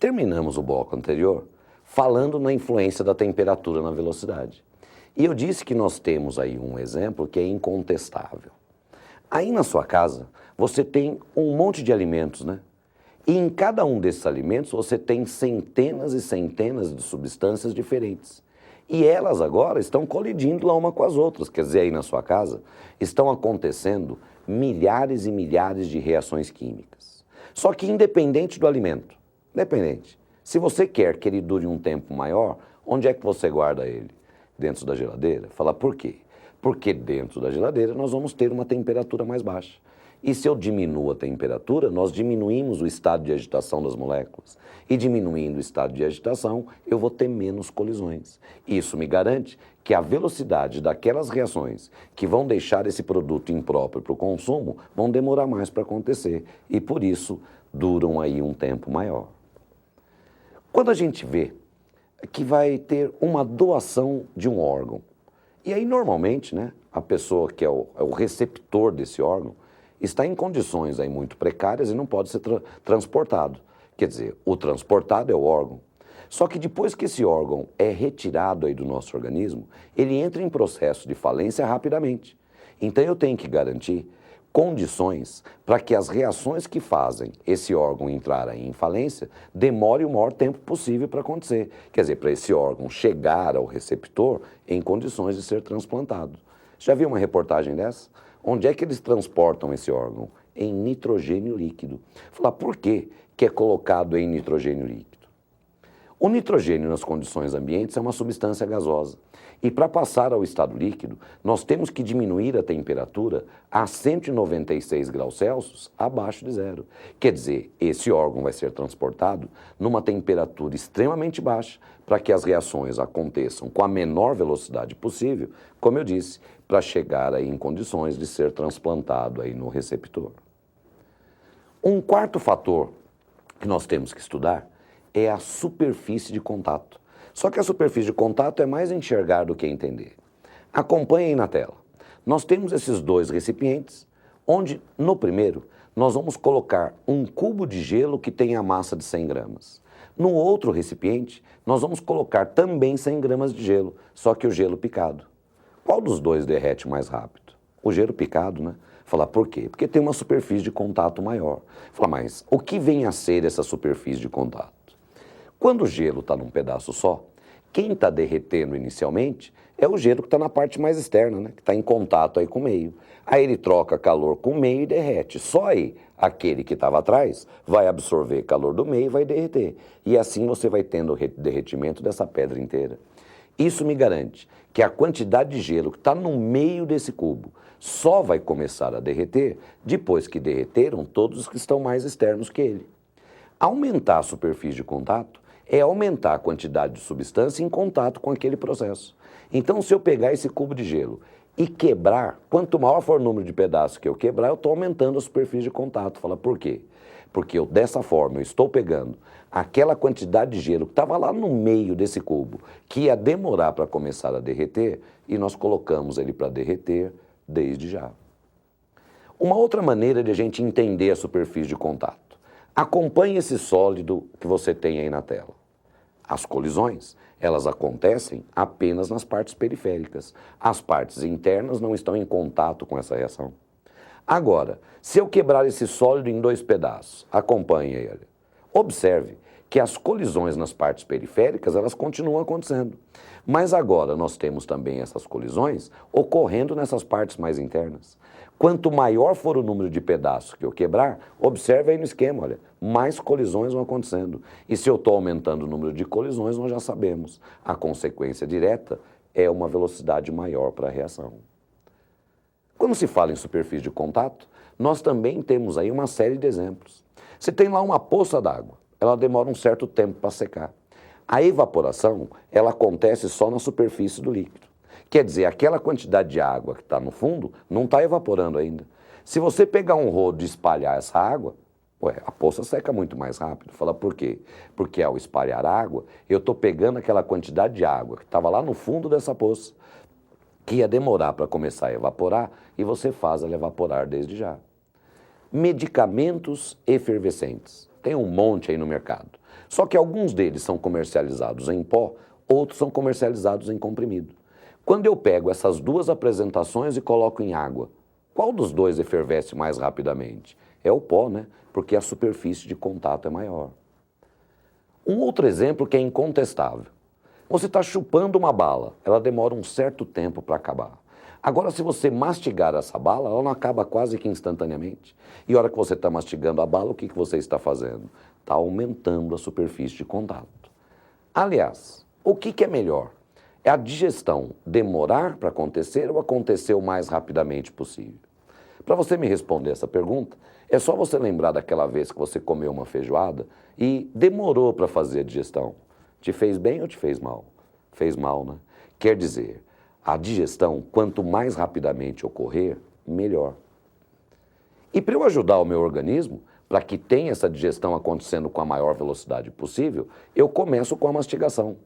Terminamos o bloco anterior falando na influência da temperatura na velocidade. E eu disse que nós temos aí um exemplo que é incontestável. Aí na sua casa, você tem um monte de alimentos, né? E em cada um desses alimentos você tem centenas e centenas de substâncias diferentes. E elas agora estão colidindo lá uma com as outras. Quer dizer, aí na sua casa estão acontecendo milhares e milhares de reações químicas. Só que independente do alimento, independente. Se você quer que ele dure um tempo maior, onde é que você guarda ele? Dentro da geladeira? Fala, por quê? Porque dentro da geladeira nós vamos ter uma temperatura mais baixa. E se eu diminuo a temperatura, nós diminuímos o estado de agitação das moléculas. E diminuindo o estado de agitação, eu vou ter menos colisões. Isso me garante que a velocidade daquelas reações que vão deixar esse produto impróprio para o consumo vão demorar mais para acontecer. E por isso duram aí um tempo maior. Quando a gente vê que vai ter uma doação de um órgão, e aí normalmente, né, a pessoa que é o receptor desse órgão está em condições aí muito precárias e não pode ser transportado. Quer dizer, o transportado é o órgão. Só que depois que esse órgão é retirado aí do nosso organismo, ele entra em processo de falência rapidamente. Então eu tenho que garantir condições para que as reações que fazem esse órgão entrar aí em falência demore o maior tempo possível para acontecer. Quer dizer, para esse órgão chegar ao receptor em condições de ser transplantado. Já viu uma reportagem dessa? Onde é que eles transportam esse órgão? Em nitrogênio líquido. Falar, por que é colocado em nitrogênio líquido? O nitrogênio nas condições ambientes é uma substância gasosa. E para passar ao estado líquido, nós temos que diminuir a temperatura a 196 graus Celsius abaixo de zero. Quer dizer, esse órgão vai ser transportado numa temperatura extremamente baixa para que as reações aconteçam com a menor velocidade possível, como eu disse, para chegar aí em condições de ser transplantado aí no receptor. Um quarto fator que nós temos que estudar é a superfície de contato. Só que a superfície de contato é mais enxergar do que entender. Acompanhe aí na tela. Nós temos esses dois recipientes, onde no primeiro nós vamos colocar um cubo de gelo que tem a massa de 100 gramas. No outro recipiente, nós vamos colocar também 100 gramas de gelo, só que o gelo picado. Qual dos dois derrete mais rápido? O gelo picado, né? Falar, por quê? Porque tem uma superfície de contato maior. Falar, mas o que vem a ser essa superfície de contato? Quando o gelo está num pedaço só, quem está derretendo inicialmente é o gelo que está na parte mais externa, né? Que está em contato aí com o meio. Aí ele troca calor com o meio e derrete. Só aí, aquele que estava atrás vai absorver calor do meio e vai derreter. E assim você vai tendo o derretimento dessa pedra inteira. Isso me garante que a quantidade de gelo que está no meio desse cubo só vai começar a derreter depois que derreteram todos os que estão mais externos que ele. Aumentar a superfície de contato é aumentar a quantidade de substância em contato com aquele processo. Então, se eu pegar esse cubo de gelo e quebrar, quanto maior for o número de pedaços que eu quebrar, eu estou aumentando a superfície de contato. Fala, por quê? Porque eu, dessa forma, eu estou pegando aquela quantidade de gelo que estava lá no meio desse cubo, que ia demorar para começar a derreter, e nós colocamos ele para derreter desde já. Uma outra maneira de a gente entender a superfície de contato. Acompanhe esse sólido que você tem aí na tela. As colisões, elas acontecem apenas nas partes periféricas. As partes internas não estão em contato com essa reação. Agora, se eu quebrar esse sólido em dois pedaços, acompanhe ele. Observe que as colisões nas partes periféricas, elas continuam acontecendo. Mas agora nós temos também essas colisões ocorrendo nessas partes mais internas. Quanto maior for o número de pedaços que eu quebrar, observe aí no esquema, olha, mais colisões vão acontecendo. E se eu estou aumentando o número de colisões, nós já sabemos. A consequência direta é uma velocidade maior para a reação. Quando se fala em superfície de contato, nós também temos aí uma série de exemplos. Você tem lá uma poça d'água, ela demora um certo tempo para secar. A evaporação, ela acontece só na superfície do líquido. Quer dizer, aquela quantidade de água que está no fundo não está evaporando ainda. Se você pegar um rodo e espalhar essa água, a poça seca muito mais rápido. Fala por quê? Porque ao espalhar água, eu estou pegando aquela quantidade de água que estava lá no fundo dessa poça, que ia demorar para começar a evaporar, e você faz ela evaporar desde já. Medicamentos efervescentes. Tem um monte aí no mercado. Só que alguns deles são comercializados em pó, outros são comercializados em comprimido. Quando eu pego essas duas apresentações e coloco em água, qual dos dois efervesce mais rapidamente? É o pó, né? Porque a superfície de contato é maior. Um outro exemplo que é incontestável. Você está chupando uma bala, ela demora um certo tempo para acabar. Agora, se você mastigar essa bala, ela não acaba quase que instantaneamente. E a hora que você está mastigando a bala, o que você está fazendo? Está aumentando a superfície de contato. Aliás, o que é melhor? É a digestão demorar para acontecer ou acontecer o mais rapidamente possível? Para você me responder essa pergunta, é só você lembrar daquela vez que você comeu uma feijoada e demorou para fazer a digestão. Te fez bem ou te fez mal? Fez mal, né? Quer dizer, a digestão, quanto mais rapidamente ocorrer, melhor. E para eu ajudar o meu organismo, para que tenha essa digestão acontecendo com a maior velocidade possível, eu começo com a mastigação.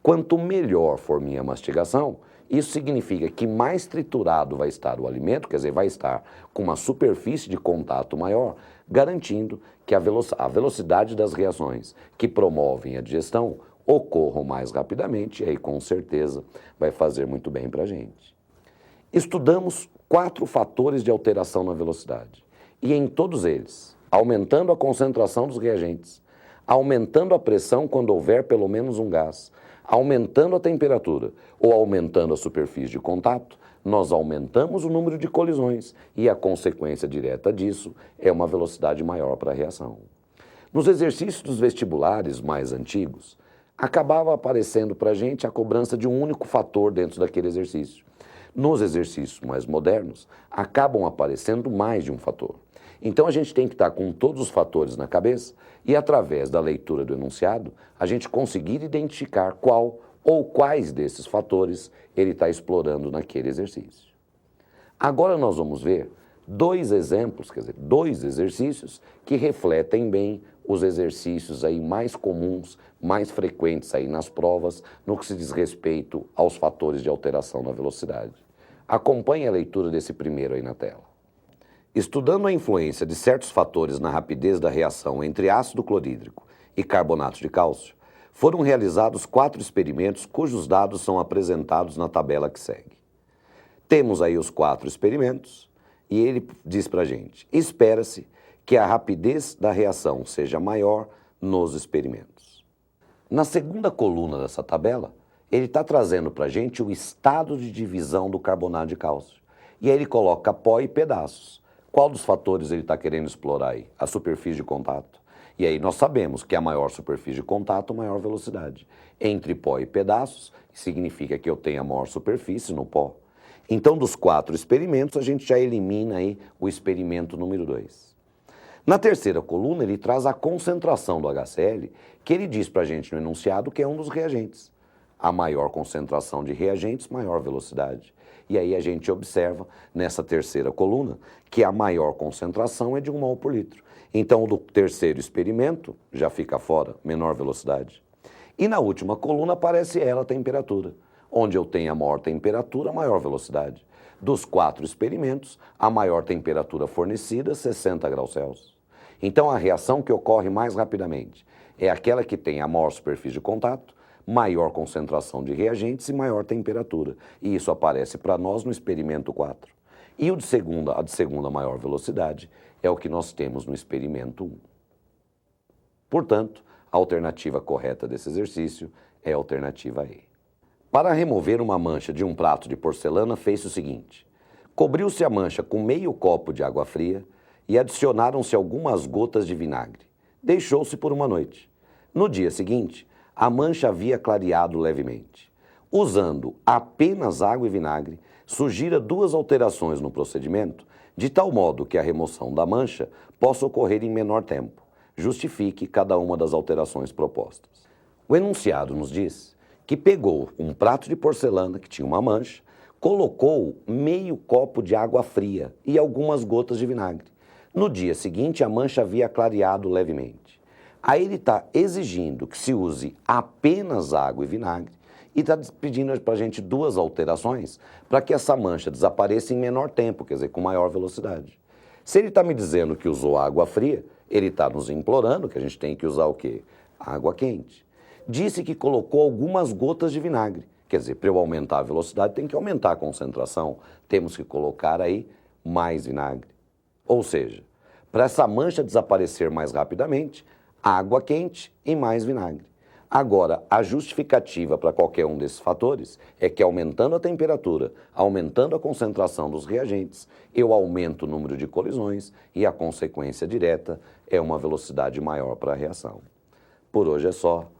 Quanto melhor for minha mastigação, isso significa que mais triturado vai estar o alimento, quer dizer, vai estar com uma superfície de contato maior, garantindo que a velocidade das reações que promovem a digestão ocorram mais rapidamente, e aí com certeza vai fazer muito bem para a gente. Estudamos 4 fatores de alteração na velocidade, e em todos eles, aumentando a concentração dos reagentes, aumentando a pressão quando houver pelo menos um gás, aumentando a temperatura ou aumentando a superfície de contato, nós aumentamos o número de colisões e a consequência direta disso é uma velocidade maior para a reação. Nos exercícios dos vestibulares mais antigos, acabava aparecendo para a gente a cobrança de um único fator dentro daquele exercício. Nos exercícios mais modernos, acabam aparecendo mais de um fator. Então a gente tem que estar com todos os fatores na cabeça e, através da leitura do enunciado, a gente conseguir identificar qual ou quais desses fatores ele está explorando naquele exercício. Agora nós vamos ver 2 exemplos, quer dizer, 2 exercícios que refletem bem os exercícios aí mais comuns, mais frequentes aí nas provas, no que se diz respeito aos fatores de alteração na velocidade. Acompanhe a leitura desse primeiro aí na tela. Estudando a influência de certos fatores na rapidez da reação entre ácido clorídrico e carbonato de cálcio, foram realizados 4 experimentos cujos dados são apresentados na tabela que segue. Temos aí os 4 experimentos e ele diz para a gente, espera-se que a rapidez da reação seja maior nos experimentos. Na segunda coluna dessa tabela, ele está trazendo para a gente o estado de divisão do carbonato de cálcio. E aí ele coloca pó e pedaços. Qual dos fatores ele está querendo explorar aí? A superfície de contato. E aí nós sabemos que a maior superfície de contato, maior velocidade. Entre pó e pedaços, significa que eu tenho a maior superfície no pó. Então, dos 4 experimentos, a gente já elimina aí o experimento número 2. Na terceira coluna, ele traz a concentração do HCl, que ele diz para a gente no enunciado que é um dos reagentes. A maior concentração de reagentes, maior velocidade. E aí a gente observa, nessa terceira coluna, que a maior concentração é de 1 mol por litro. Então, do terceiro experimento, já fica fora, menor velocidade. E na última coluna aparece ela, a temperatura. Onde eu tenho a maior temperatura, a maior velocidade. Dos 4 experimentos, a maior temperatura fornecida, 60 graus Celsius. Então, a reação que ocorre mais rapidamente é aquela que tem a maior superfície de contato, maior concentração de reagentes e maior temperatura. E isso aparece para nós no experimento 4. E a de segunda maior velocidade é o que nós temos no experimento 1. Portanto, a alternativa correta desse exercício é a alternativa E. Para remover uma mancha de um prato de porcelana, fez o seguinte. Cobriu-se a mancha com meio copo de água fria e adicionaram-se algumas gotas de vinagre. Deixou-se por uma noite. No dia seguinte, a mancha havia clareado levemente. Usando apenas água e vinagre, sugira 2 alterações no procedimento, de tal modo que a remoção da mancha possa ocorrer em menor tempo. Justifique cada uma das alterações propostas. O enunciado nos diz que pegou um prato de porcelana que tinha uma mancha, colocou meio copo de água fria e algumas gotas de vinagre. No dia seguinte, a mancha havia clareado levemente. Aí ele está exigindo que se use apenas água e vinagre e está pedindo para a gente 2 alterações para que essa mancha desapareça em menor tempo, quer dizer, com maior velocidade. Se ele está me dizendo que usou água fria, ele está nos implorando que a gente tem que usar o quê? água quente. Disse que colocou algumas gotas de vinagre. Quer dizer, para eu aumentar a velocidade, tem que aumentar a concentração. Temos que colocar aí mais vinagre. Ou seja, para essa mancha desaparecer mais rapidamente, água quente e mais vinagre. Agora, a justificativa para qualquer um desses fatores é que aumentando a temperatura, aumentando a concentração dos reagentes, eu aumento o número de colisões e a consequência direta é uma velocidade maior para a reação. Por hoje é só.